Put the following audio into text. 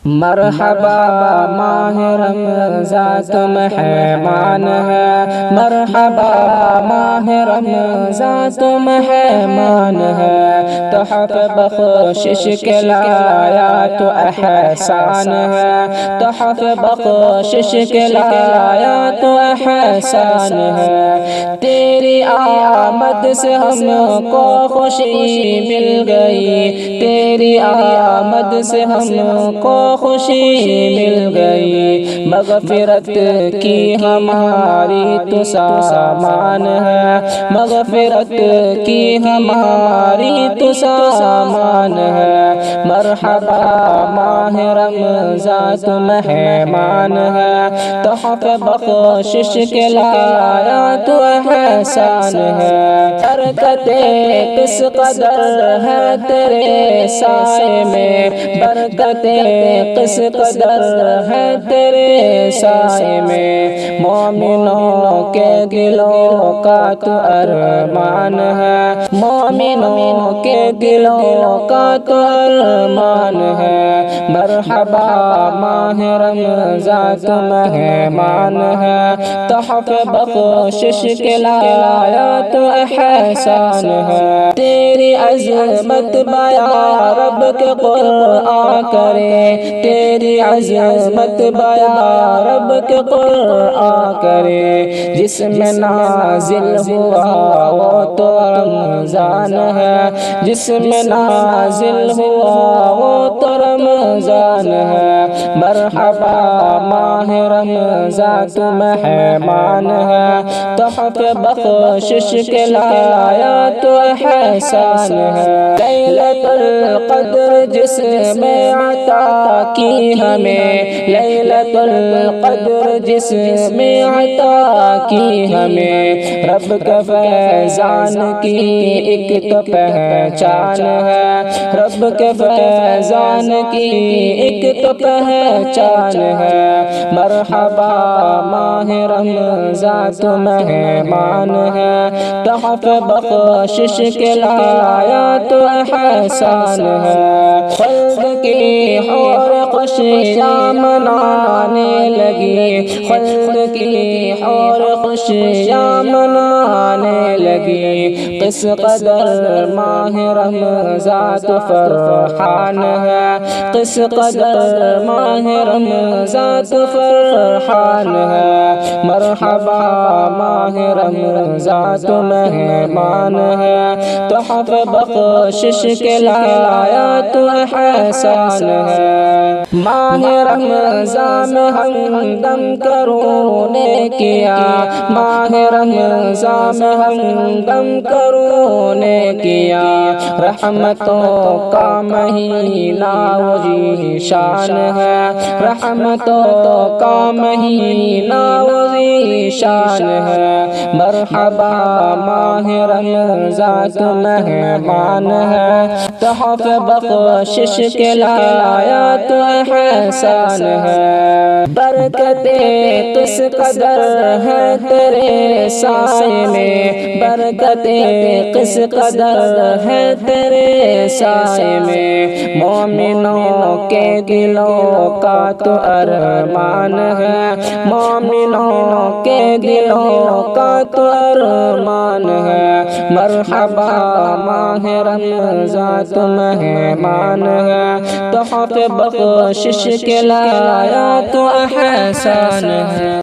مرحبا ماہ رمضان تم مہمان ہے، مرحبا ماہ رمضان تم مہمان ہے، تحف بخشش کے لایا تو احسان ہے، تحف بخشش کے لایا تو احسان ہے، تیری آمد سے ہم کو خوشی مل گئی، تیری آمد سے ہم کو خوشی مل گئی، مغفرت کی ہماری تو سامان ہے، مغفرت کی ہماری تو سامان ہے، مرحبا ماہ رمضان تم مہمان ہے، تحف بخشش کے لایا تو احسان ہے، برکتیں کس قدر ہے تیرے سائے میں، برکتیں کس قدر ہے تیرے سائے میں، مومنوں کے دلوں کا تو ارمان ہے، مومنوں کے دلوں کا تو ارمان ہے، مرحبا ماہ رمضان تم مہمان ہے، تحف بخشش کے لایا تو احسان ہے، تیری عظمت بیان رب کے قرآن کرے، تیری عظمت بیان رب کے قرآن کرے، جس میں نازل ہوا وہ تو رمضان ہے، جس میں نازل ہوا وہ تو رمضان ہے، مرحبا ماہ رمضان تم مہمان ہے، تحف بخشش کے لایا تو احسان ہے، لیلۃ القدر جس میں عطا کی ہمیں، لیلۃ القدر جس میں عطا کی ہمیں، رب کے فیضان کی ایک تو پہچان ہے، رب کے فیضان کی ایک تو پہچان ہے، مرحبا ماہ رمضان تم مہمان ہے، تحف بخشش کے لایا تو احسان ہے، خلد کی حور خوشیاں منانے لگی، خلد کی حور خوشیاں منانے لگی، کس قدر ماہ رمضان تو فرحان ہے، کس قدر ماہ رمضان تو فرحان ہے، مرحبا ماہ رمضان تو مہمان ہے، تحف بخشش کے لایا تو احسان ہے، ماہ رمضان میں ہم دم کروں نے کیا، ماہ رمضان میں ہم دم کروں نے کیا، رحمتوں کا مہینہ وہی شان ہے، رحمتوں کا مہینہ وہی شان ہے، مرحبا ماہ رمضان تو مہمان ہے، تحف بخشش کے لایا تو احسان ہے، برکتیں کس قدر ہے تیرے سائے میں، برکتیں کس قدر ہے تیرے سائے میں، مومنوں کے دلوں کا تو ارمان ہے، مومنوں کے دلوں کا تو ارمان ہے، مرحبا ماہ رمضان تم مہمان ہے، تحف بخشش کے لایا تو احسان ہے۔